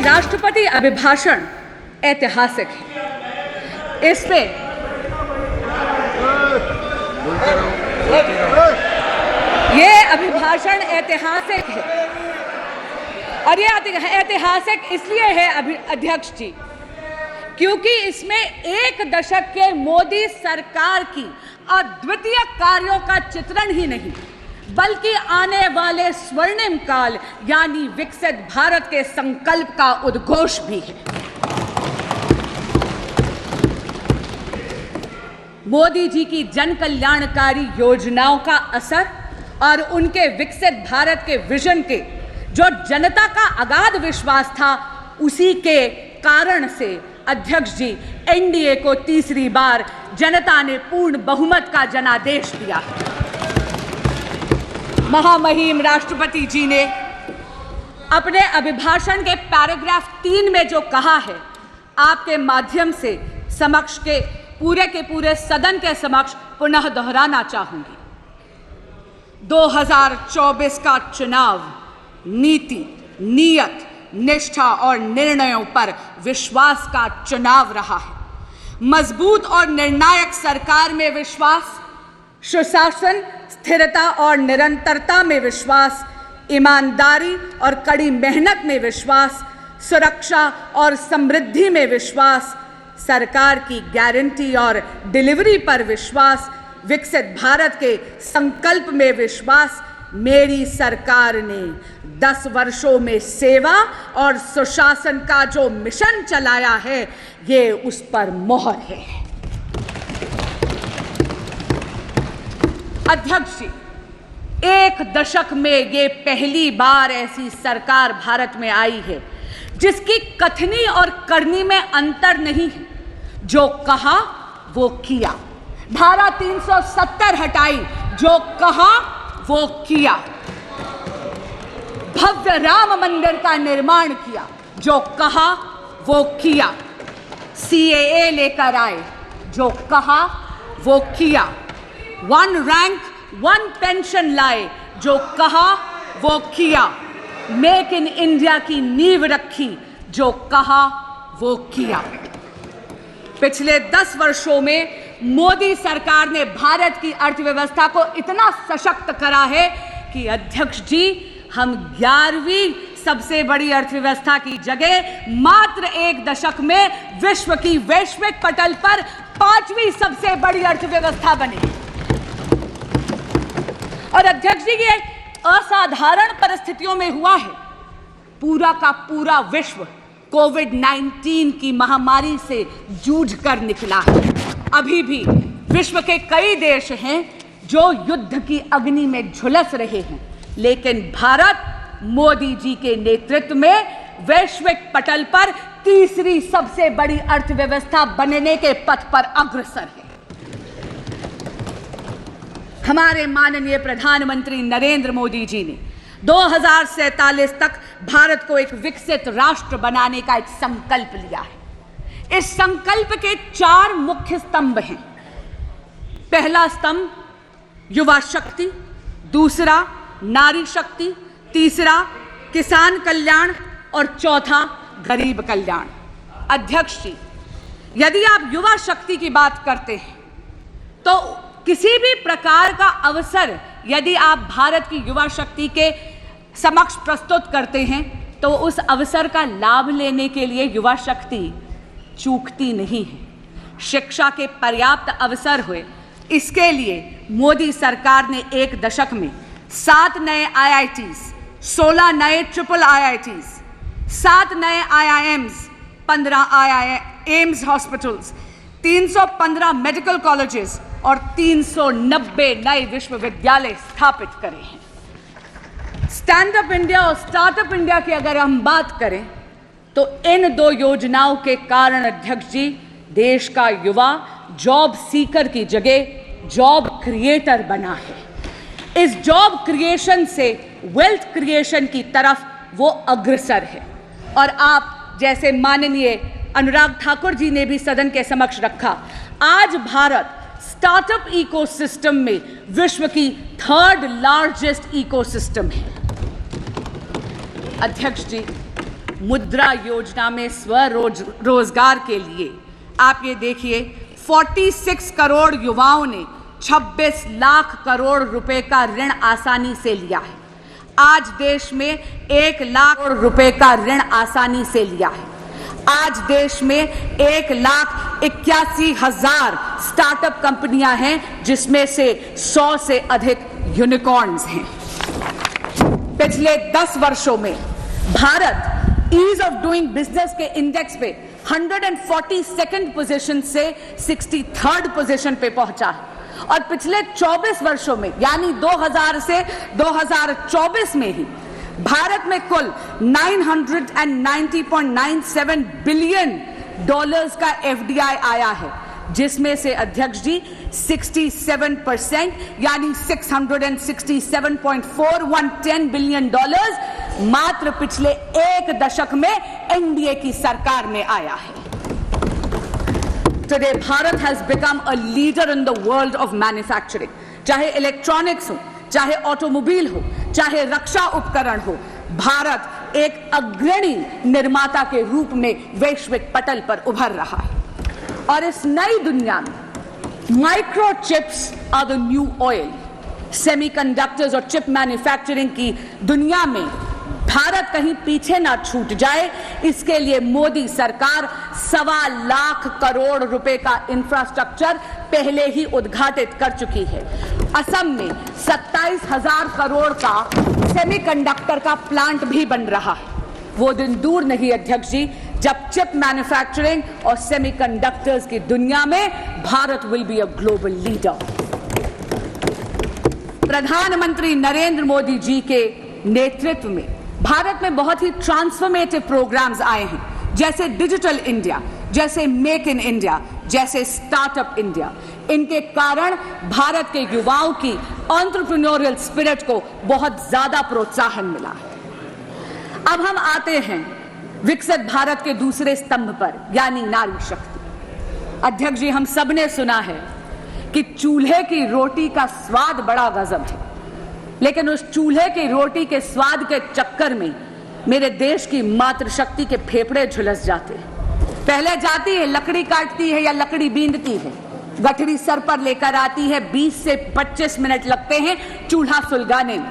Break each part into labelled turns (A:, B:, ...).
A: राष्ट्रपति अभिभाषण ऐतिहासिक है। इस पे ये अभिभाषण ऐतिहासिक है और ये ऐतिहासिक इसलिए है अध्यक्ष जी क्योंकि इसमें एक दशक के मोदी सरकार की अद्वितीय कार्यों का चित्रण ही नहीं बल्कि आने वाले स्वर्णिम काल यानी विकसित भारत के संकल्प का उद्घोष भी है। मोदी जी की जन कल्याणकारी योजनाओं का असर और उनके विकसित भारत के विजन के जो जनता का अगाध विश्वास था उसी के कारण से अध्यक्ष जी एनडीए को तीसरी बार जनता ने पूर्ण बहुमत का जनादेश दिया। महामहिम राष्ट्रपति जी ने अपने अभिभाषण के पैराग्राफ 3 में जो कहा है आपके माध्यम से समक्ष के पूरे सदन के समक्ष पुनः दोहराना चाहूंगी। 2024 का चुनाव नीति, नियत, निष्ठा और निर्णयों पर विश्वास का चुनाव रहा है। मजबूत और निर्णायक सरकार में विश्वास, सुशासन, स्थिरता और निरंतरता में विश्वास, ईमानदारी और कड़ी मेहनत में विश्वास, सुरक्षा और समृद्धि में विश्वास, सरकार की गारंटी और डिलीवरी पर विश्वास, विकसित भारत के संकल्प में विश्वास। मेरी सरकार ने 10 वर्षों में सेवा और सुशासन का जो मिशन चलाया है ये उस पर मोहर है। अध्यक्ष जी, एक दशक में ये पहली बार ऐसी सरकार भारत में आई है जिसकी कथनी और करनी में अंतर नहीं है। जो कहा वो किया। धारा 370 हटाई, जो कहा वो किया। भव्य राम मंदिर का निर्माण किया, जो कहा वो किया। सीएए लेकर आए, जो कहा वो किया। 1 रैंक 1 पेंशन लाए, जो कहा वो किया। मेक इन इंडिया की नींव रखी, जो कहा वो किया। पिछले 10 वर्षों में मोदी सरकार ने भारत की अर्थव्यवस्था को इतना सशक्त करा है कि अध्यक्ष जी हम 11वीं सबसे बड़ी अर्थव्यवस्था की जगह मात्र 1 दशक में विश्व की वैश्विक पटल पर 5वीं सबसे बड़ी अर्थव्यवस्था बने। और अध्यक्ष जी ये असाधारण परिस्थितियों में हुआ है। पूरा का पूरा विश्व कोविड-19 की महामारी से जूझ कर निकला है। अभी भी विश्व के कई देश हैं जो युद्ध की अग्नि में झुलस रहे हैं, लेकिन भारत मोदी जी के नेतृत्व में वैश्विक पटल पर तीसरी सबसे बड़ी अर्थव्यवस्था बनने के पथ पर अग्रसर है। हमारे माननीय प्रधानमंत्री नरेंद्र मोदी जी ने 2047 तक भारत को एक विकसित राष्ट्र बनाने का एक संकल्प लिया है। इस संकल्प के 4 मुख्य स्तंभ हैं। पहला स्तंभ युवा शक्ति, दूसरा नारी शक्ति, तीसरा किसान कल्याण और चौथा गरीब कल्याण। अध्यक्ष जी, यदि आप युवा शक्ति की बात करते हैं तो किसी भी प्रकार का अवसर यदि आप भारत की युवा शक्ति के समक्ष प्रस्तुत करते हैं तो उस अवसर का लाभ लेने के लिए युवा शक्ति चूकती नहीं है। शिक्षा के पर्याप्त अवसर हुए, इसके लिए मोदी सरकार ने 1 दशक में 7 नए IITs, 16 नए IIITs, 7 नए IIMs, 15 AIIMS hospitals, 315 medical colleges और 390 नए विश्वविद्यालय स्थापित करे हैं। स्टैंड अप इंडिया और स्टार्टअप इंडिया की अगर हम बात करें तो इन 2 योजनाओं के कारण अध्यक्ष जी देश का युवा जॉब सीकर की जगह जॉब क्रिएटर बना है। इस जॉब क्रिएशन से वेल्थ क्रिएशन की तरफ वो अग्रसर है। और आप जैसे माननीय अनुराग ठाकुर जी ने भी सदन के समक्ष रखा, आज भारत स्टार्टअप इकोसिस्टम में विश्व की 3rd लार्जेस्ट इकोसिस्टम है। अध्यक्ष जी, मुद्रा योजना में स्वरोजगार के लिए आप ये देखिए 46 करोड़ युवाओं ने 26 लाख करोड़ रुपए का ऋण आसानी से लिया है। आज देश में 1 लाख करोड़ रुपए का ऋण आसानी से लिया है। आज देश में 1,81,000 स्टार्टअप कंपनियां हैं, जिसमें से 100 से अधिक यूनिकॉर्न्स हैं। पिछले 10 वर्षों में Bharat ease of doing business के इंडेक्स पे 142nd पोजीशन से 63rd पोजीशन पे पहुंचा है और पिछले 24 वर्षों में यानी 2000 से 2024 में ही भारत में कुल $990.97 बिलियन का FDI आया है, जिसमें से अध्यक्ष जी 67% यानी $667.4110 बिलियन मात्र पिछले एक दशक में एनडीए की सरकार में आया है। Today, Bharat has become a leader in the world of manufacturing. चाहे इलेक्ट्रॉनिक्स हो, चाहे ऑटोमोबाइल हो, चाहे रक्षा उपकरण हो, भारत एक अग्रणी निर्माता के रूप में वैश्विक पटल पर उभर रहा है। और इस नई दुनिया में microchips are the new oil. Semiconductors और चिप मैन्युफैक्चरिंग की दुनिया में भारत कहीं पीछे ना छूट जाए, इसके लिए मोदी सरकार 1.25 लाख करोड़ रुपए का इंफ्रास्ट्रक्चर पहले ही उद्घाटित कर चुकी है। असम में 27,000 करोड़ का सेमीकंडक्टर का प्लांट भी बन रहा है। वो दिन दूर नहीं अध्यक्ष जी, जब चिप मैन्युफैक्चरिंग और सेमीकंडक्टर्स की दुनिया में Bharat will be a global leader. प्रधानमंत्री नरेंद्र मोदी जी के नेतृत्व में भारत में बहुत ही ट्रांसफॉर्मेटिव प्रोग्राम्स आए हैं, जैसे डिजिटल इंडिया, जैसे मेक इन इंडिया, जैसे स्टार्टअप इंडिया। इनके कारण भारत के युवाओं की एंटरप्रेन्योरियल स्पिरिट को बहुत ज्यादा प्रोत्साहन मिला है। अब हम आते हैं विकसित भारत के दूसरे स्तंभ पर, यानी नारी शक्ति। अध्यक्ष जी, हम सब ने सुना है कि चूल्हे की रोटी का स्वाद बड़ा गजब है, लेकिन उस चूल्हे की रोटी के स्वाद के चक्कर में मेरे देश की मातृशक्ति के फेफड़े झुलस जाते हैं। पहले जाती है, लकड़ी काटती है या लकड़ी बींदती है, गठरी सर पर लेकर आती है, 20 से 25 मिनट लगते हैं चूल्हा सुलगाने में।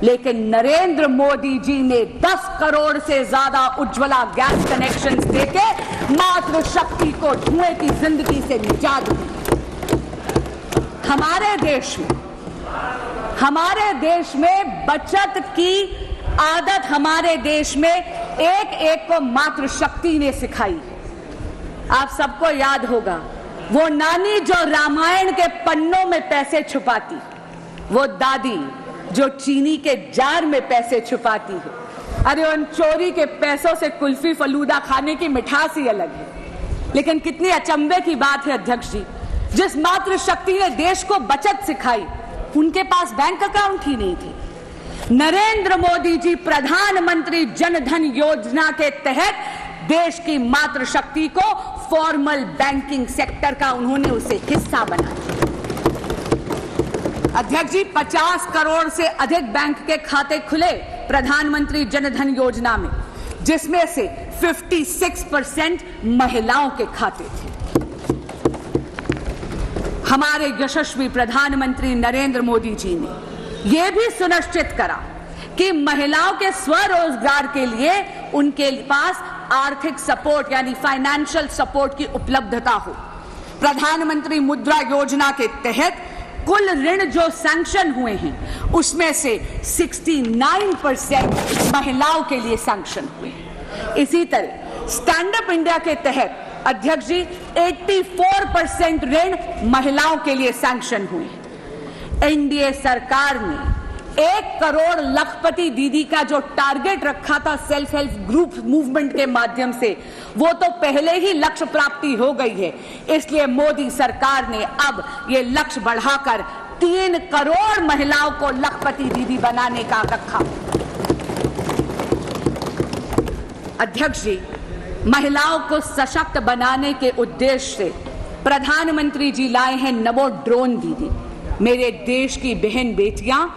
A: लेकिन नरेंद्र मोदी जी ने 10 करोड़ से ज्यादा उज्ज्वला गैस कनेक्शंस देके मातृशक्ति को धुएं की जिंदगी से निजात दी। हमारे देश में बचत की आदत हमारे देश में एक एक को मातृशक्ति ने सिखाई। आप सबको याद होगा वो नानी जो रामायण के पन्नों में पैसे छुपाती, वो दादी जो चीनी के जार में पैसे छुपाती है। अरे उन चोरी के पैसों से कुल्फी फलूदा खाने की मिठास ही अलग है। लेकिन कितनी अचंभे की बात है अध्यक्ष जी, जिस मातृशक्ति ने देश को बचत सिखाई, उनके पास बैंक अकाउंट ही नहीं थे। नरेंद्र मोदी जी प्रधानमंत्री जन धन योजना के तहत देश की मातृशक्ति को फॉर्मल बैंकिंग सेक्टर का उन्होंने उसे हिस्सा बनाया। अध्यक्ष जी, 50 करोड़ से अधिक बैंक के खाते खुले प्रधानमंत्री जन धन योजना में, जिसमें से 56% महिलाओं के खाते थे। हमारे यशस्वी प्रधानमंत्री नरेंद्र मोदी जी ने यह भी सुनिश्चित करा कि महिलाओं के स्वरोजगार के लिए उनके पास आर्थिक सपोर्ट यानी फाइनेंशियल सपोर्ट की उपलब्धता हो। प्रधानमंत्री मुद्रा योजना के तहत कुल ऋण जो सैंक्शन हुए हैं, उसमें से 69% महिलाओं के लिए सैंक्शन हुए। इसी तरह स्टैंड अप इंडिया के तहत अध्यक्ष जी 84% ऋण महिलाओं के लिए सैंक्शन हुए। एनडीए सरकार ने 1 करोड़ लखपति दीदी का जो टारगेट रखा था सेल्फ हेल्प ग्रुप मूवमेंट के माध्यम से, वो तो पहले ही लक्ष्य प्राप्ति हो गई है। इसलिए मोदी सरकार ने अब ये लक्ष्य बढ़ाकर 3 करोड़ महिलाओं को लखपति दीदी बनाने का रखा। अध्यक्ष जी, महिलाओं को सशक्त बनाने के उद्देश्य से प्रधानमंत्री जी लाए हैं नमो ड्रोन दीदी। मेरे देश की बहन बेटियां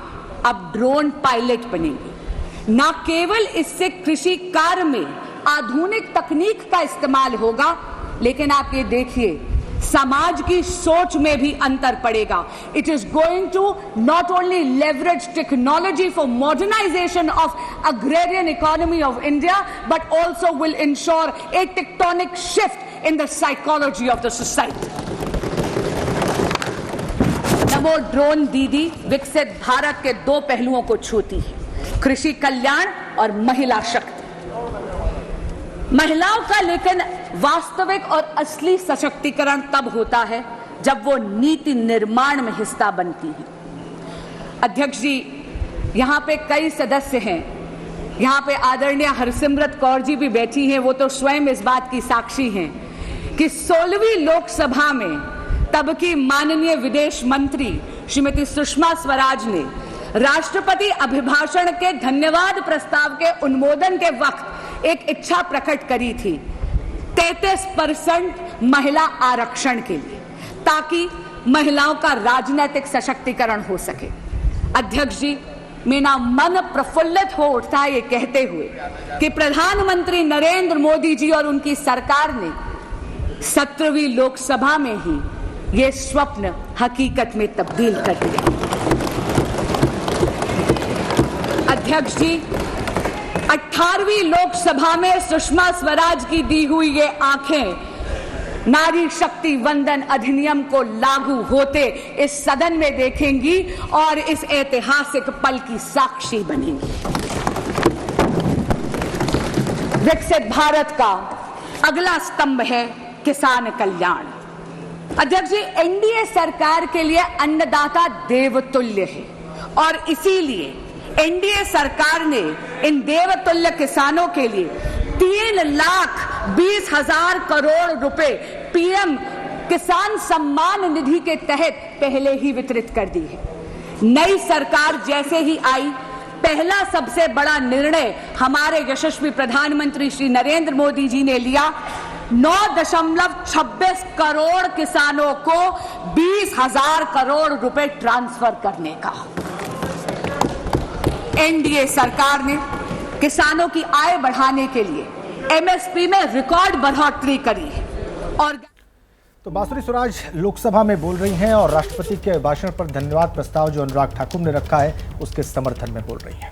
A: अब ड्रोन पायलट बनेंगी। न केवल इससे कृषि कार्य में आधुनिक तकनीक का इस्तेमाल होगा, लेकिन आप ये देखिए समाज की सोच में भी अंतर पड़ेगा। It is going to not only leverage technology for modernisation of agrarian economy of India, but also will ensure a tectonic shift in the psychology of the society. Namo drone Didi Viksit Bharat के दो पहलुओं को छूती है, कृषि कल्याण और महिला शक्ति। महिलाओं का लेकिन वास्तविक और असली सशक्तिकरण तब होता है जब वो नीति निर्माण में हिस्सा बनती है। अध्यक्ष जी, यहां पे कई सदस्य हैं, यहां पे आदरणीय हरसिमरत कौर जी भी बैठी हैं, वो तो स्वयं इस बात की साक्षी हैं कि 16वीं लोकसभा में तब की माननीय विदेश मंत्री श्रीमती सुषमा स्वराज ने राष्ट्रपति अभिभाषण के धन्यवाद प्रस्ताव के अनुमोदन के वक्त एक इच्छा प्रकट करी थी 33% महिला आरक्षण के लिए, ताकि महिलाओं का राजनीतिक सशक्तिकरण हो सके। अध्यक्ष जी, मेरा मन प्रफुल्लित हो उठता है ये कहते हुए कि प्रधानमंत्री नरेंद्र मोदी जी और उनकी सरकार ने 17वीं लोकसभा में ही ये स्वप्न हकीकत में तब्दील कर दिया। अध्यक्ष जी, 18वीं लोकसभा में सुषमा स्वराज की दी हुई ये आंखें नारी शक्ति वंदन अधिनियम को लागू होते इस सदन में देखेंगी और इस ऐतिहासिक पल की साक्षी बनेंगी। विकसित भारत का अगला स्तंभ है किसान कल्याण। अध्यक्ष जी, एनडीए सरकार के लिए अन्नदाता देवतुल्य है और इसीलिए एनडीए सरकार ने इन देवतुल्य किसानों के लिए 3,20,000 करोड़ रुपए पीएम किसान सम्मान निधि के तहत पहले ही वितरित कर दी है। नई सरकार जैसे ही आई, पहला सबसे बड़ा निर्णय हमारे यशस्वी प्रधानमंत्री श्री नरेंद्र मोदी जी ने लिया, 9.26 करोड़ किसानों को 20,000 करोड़ रुपए ट्रांसफर करने का। एनडीए सरकार ने किसानों की आय बढ़ाने के लिए एमएसपी में रिकॉर्ड बढ़ोतरी करी है। और
B: तो बांसुरी स्वराज लोकसभा में बोल रही हैं और राष्ट्रपति के भाषण पर धन्यवाद प्रस्ताव जो अनुराग ठाकुर ने रखा है उसके समर्थन में बोल रही हैं।